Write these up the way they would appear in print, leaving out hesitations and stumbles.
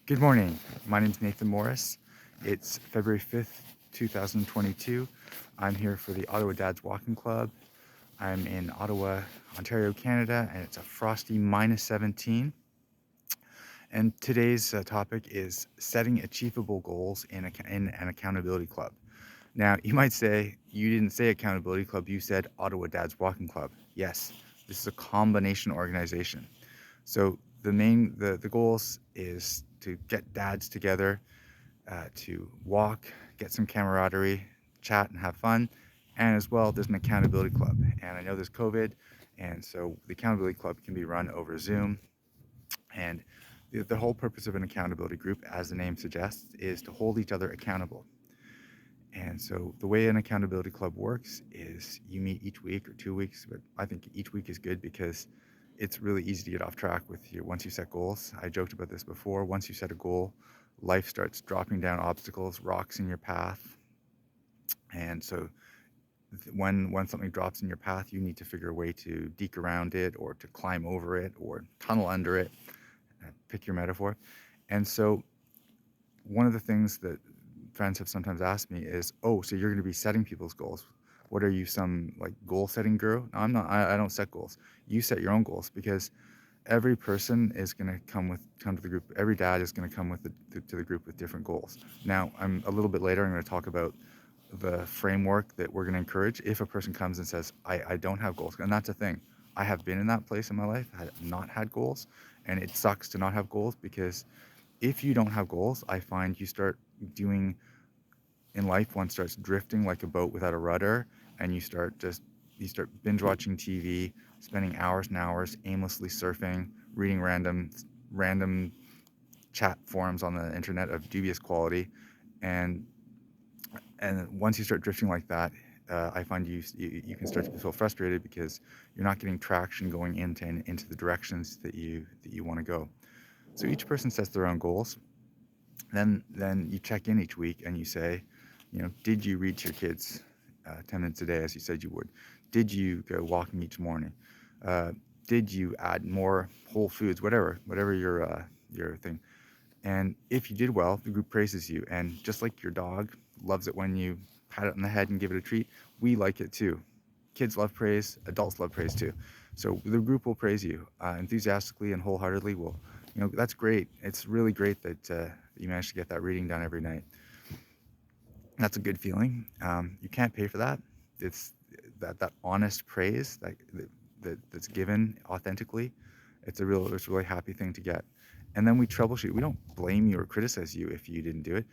Good morning. My name is Nathan Morris. It's February 5th, 2022. I'm here for the Ottawa Dads Walking Club. I'm in Ottawa, Ontario, Canada, and it's a frosty -17. And today's topic is setting achievable goals in an accountability club. Now, you might say, you didn't say accountability club, you said Ottawa Dads Walking Club. Yes, this is a combination organization. So the goals is to get dads together, to walk, get some camaraderie, chat and have fun. And as well, there's an accountability club. And I know there's COVID, and so the accountability club can be run over Zoom. And the whole purpose of an accountability group, as the name suggests, is to hold each other accountable. And so the way an accountability club works is you meet each week or 2 weeks, but I think each week is good because it's really easy to get off track with you once you set goals. I joked about this before. Once you set a goal, life starts dropping down obstacles, rocks in your path. And so when something drops in your path, you need to figure a way to deke around it or to climb over it or tunnel under it. Pick your metaphor. And so one of the things that friends have sometimes asked me is, oh, so you're going to be setting people's goals. What are you, some like goal setting guru? No, I'm not. I don't set goals. You set your own goals, because every person is going to come to the group. Every dad is going to come to the group with different goals. Now, I'm a little bit later, I'm going to talk about the framework that we're going to encourage if a person comes and says, I don't have goals. And that's the thing. I have been in that place in my life. I have not had goals, and it sucks to not have goals, because if you don't have goals, I find you start doing in life, one starts drifting like a boat without a rudder, and you start binge watching TV, spending hours and hours aimlessly surfing, reading random chat forums on the internet of dubious quality, and once you start drifting like that, I find you can start to feel frustrated because you're not getting traction going into the directions that you want to go. So each person sets their own goals. Then you check in each week and you say, did you read to your kids 10 minutes a day as you said you would? Did you go walking each morning? Did you add more whole foods? Whatever your thing. And if you did well, the group praises you. And just like your dog loves it when you pat it on the head and give it a treat, we like it too. Kids love praise, adults love praise too. So the group will praise you enthusiastically and wholeheartedly. Will, that's great. It's really great that you managed to get that reading done every night. That's a good feeling. You can't pay for that. It's that honest praise that's given authentically. It's a really happy thing to get. And then we troubleshoot. We don't blame you or criticize you if you didn't do it.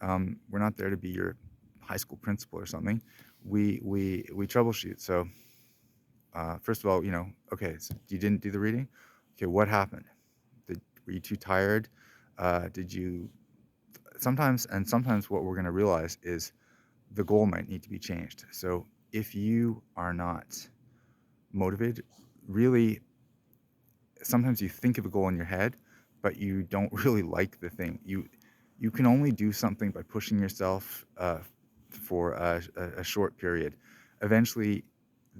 We're not there to be your high school principal or something. We troubleshoot. So first of all, okay, so you didn't do the reading. Okay, what happened? Were you too tired? Did you sometimes what we're going to realize is the goal might need to be changed. So if you are not motivated, really, sometimes you think of a goal in your head, but you don't really like the thing. You can only do something by pushing yourself for a short period. Eventually,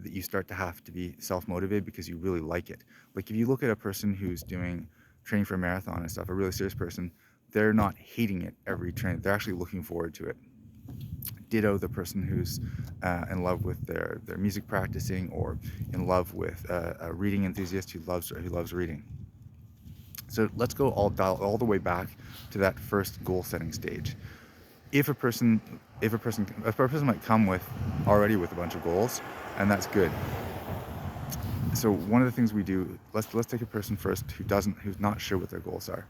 you start to have to be self-motivated because you really like it. Like if you look at a person who's doing training for a marathon and stuff, a really serious person, they're not hating it every train. They're actually looking forward to it. Ditto the person who's in love with their music practicing, or in love with a reading enthusiast who loves reading. So let's go all the way back to that first goal setting stage. If a person might come with a bunch of goals, and that's good. So one of the things we do, let's take a person first who's not sure what their goals are.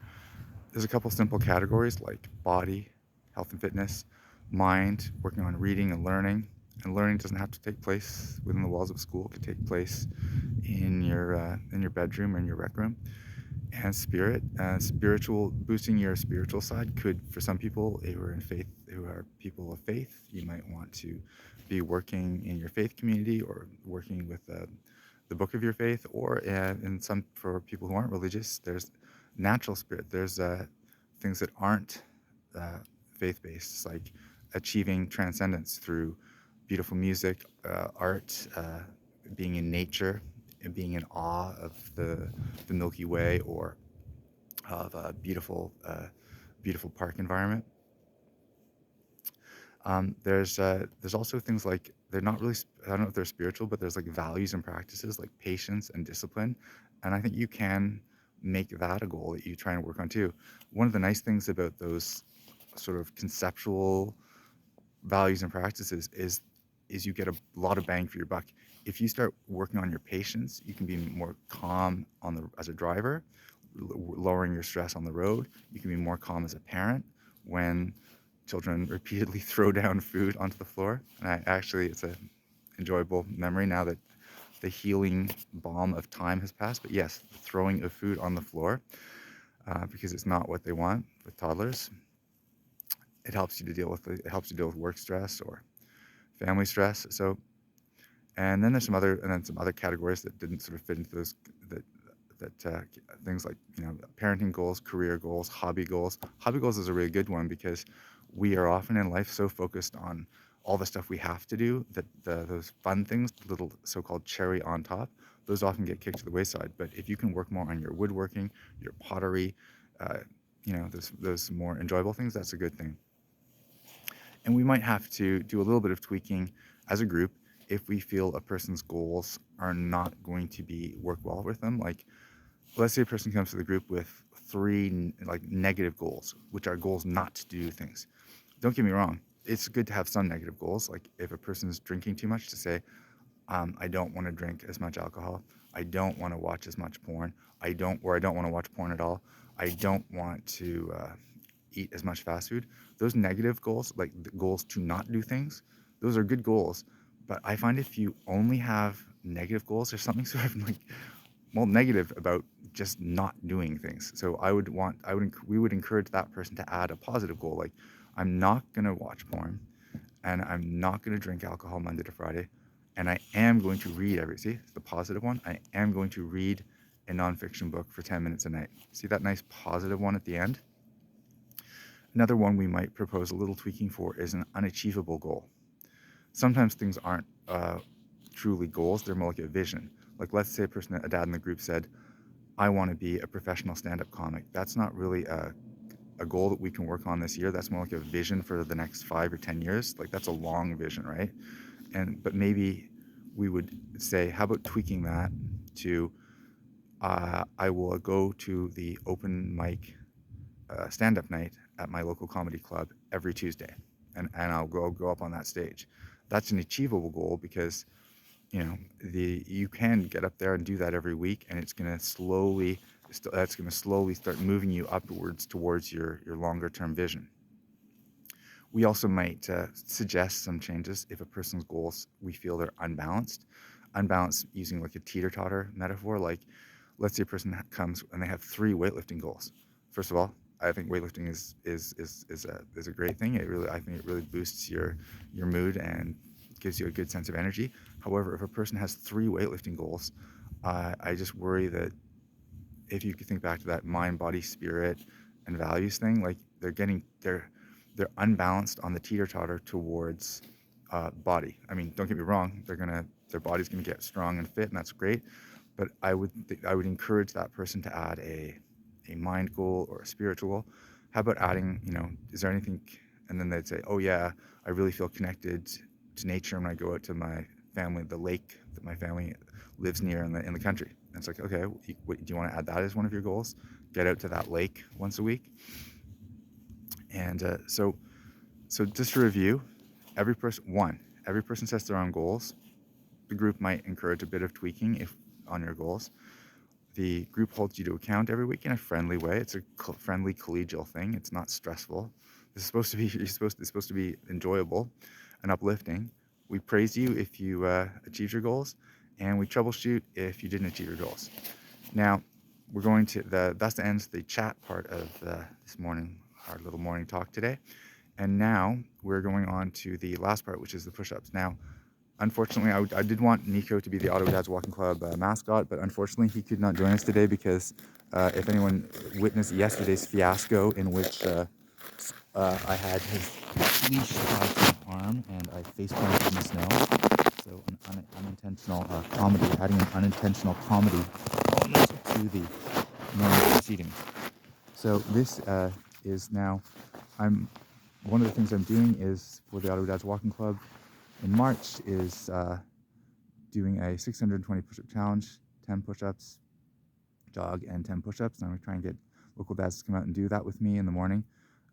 There's a couple simple categories like body, health and fitness, mind, working on reading and learning. And learning doesn't have to take place within the walls of school. It could take place in your bedroom or in your rec room. And spirit, boosting your spiritual side could, for some people who are people of faith, you might want to be working in your faith community or working with the book of your faith, or for people who aren't religious, there's natural spirit. There's things that aren't faith-based, like achieving transcendence through beautiful music, art, being in nature, and being in awe of the Milky Way, or of beautiful beautiful park environment. There's also things like they're not really I don't know if they're spiritual, but there's like values and practices like patience and discipline, and I think you can make that a goal that you try and work on too. One of the nice things about those sort of conceptual values and practices is you get a lot of bang for your buck. If you start working on your patience, you can be more calm as a driver, lowering your stress on the road. You can be more calm as a parent when children repeatedly throw down food onto the floor. And it's an enjoyable memory now that the healing balm of time has passed. But yes, the throwing of food on the floor, because it's not what they want with toddlers. It helps you deal with work stress or family stress. So, and then there's some other categories that didn't sort of fit into those that things like parenting goals, career goals, hobby goals. Hobby goals is a really good one because we are often in life so focused on all the stuff we have to do that those fun things, little so-called cherry on top, those often get kicked to the wayside. But if you can work more on your woodworking, your pottery, those more enjoyable things, that's a good thing. And we might have to do a little bit of tweaking as a group if we feel a person's goals are not going to work well with them. Like, let's say a person comes to the group with 3 negative goals, which are goals not to do things. Don't get me wrong, it's good to have some negative goals. Like if a person's drinking too much, to say, I don't want to drink as much alcohol. I don't want to watch as much porn. I don't want to watch porn at all. I don't want to eat as much fast food. Those negative goals, like the goals to not do things, those are good goals. But I find if you only have negative goals, there's something sort of negative about just not doing things. So we would encourage that person to add a positive goal. Like, I'm not going to watch porn, and I'm not going to drink alcohol Monday to Friday, and I am going to read it's the positive one. I am going to read a nonfiction book for 10 minutes a night. See that nice positive one at the end? Another one we might propose a little tweaking for is an unachievable goal. Sometimes things aren't truly goals, they're more like a vision. Like, let's say a dad in the group said, I want to be a professional stand-up comic. That's not really a goal that we can work on this year. That's more like a vision for the next 5 or 10 years. Like, that's a long vision, right? But maybe we would say, how about tweaking that to, I will go to the open mic stand-up night at my local comedy club every Tuesday, and I'll go up on that stage. That's an achievable goal because you can get up there and do that every week, and that's going to slowly start moving you upwards towards your longer term vision. We also might suggest some changes if a person's goals, we feel they're unbalanced using like a teeter-totter metaphor. Like, let's say a person comes and they have 3 weightlifting goals. First of all, I think weightlifting is a great thing. I think it really boosts your mood and gives you a good sense of energy. However, if a person has 3 weightlifting goals, I just worry that if you could think back to that mind, body, spirit, and values thing, like they're unbalanced on the teeter-totter towards body. I mean, don't get me wrong, their body's gonna get strong and fit, and that's great. But I would encourage that person to add a mind goal or a spiritual goal. How about adding, is there anything? And then they'd say, oh yeah, I really feel connected to nature when I go out to my family, the lake that my family lives near in the country. And it's like, okay, do you want to add that as one of your goals? Get out to that lake once a week. And so just to review, every person sets their own goals. The group might encourage a bit of tweaking on your goals. The group holds you to account every week in a friendly way. It's a friendly, collegial thing. It's not stressful. It's supposed to be enjoyable and uplifting. We praise you if you achieve your goals, and we troubleshoot if you didn't achieve your goals. Now, we're going to that's the end of the chat part of this morning, our little morning talk today. And now we're going on to the last part, which is the push-ups. Now, unfortunately, I did want Nico to be the Ottawa Dads Walking Club mascot, but unfortunately he could not join us today because if anyone witnessed yesterday's fiasco in which I had his leash tied to my arm and I face planted in the snow. So an unintentional comedy, adding an unintentional comedy to the morning proceedings. So this is now one of the things I'm doing is for the Ottawa Dads Walking Club in March is doing a 620 push-up challenge, 10 push-ups, jog, and 10 push-ups. And I'm going to try and get local dads to come out and do that with me in the morning.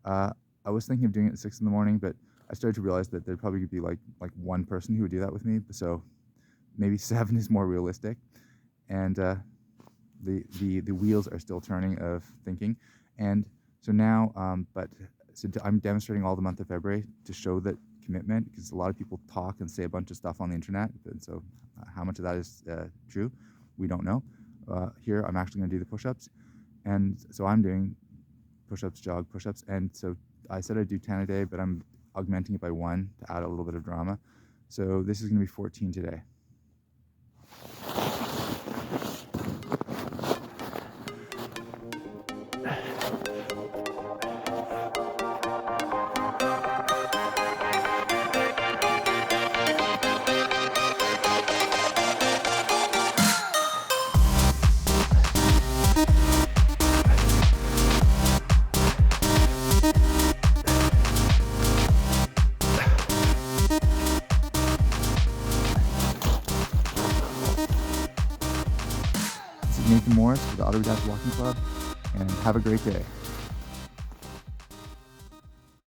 I was thinking of doing it at 6 in the morning, but I started to realize that there'd probably be like one person who would do that with me. So maybe 7 is more realistic. And the wheels are still turning of thinking. And so now, I'm demonstrating all the month of February to show that commitment, because a lot of people talk and say a bunch of stuff on the internet. And so how much of that is true, we don't know. Here, I'm actually going to do the push-ups. And so I'm doing push-ups, jog, push-ups. And so I said I'd do 10 a day, but I'm augmenting it by 1 to add a little bit of drama. So this is going to be 14 today. This is Nathan Morris with the Ottawa Dads Walking Club, and have a great day.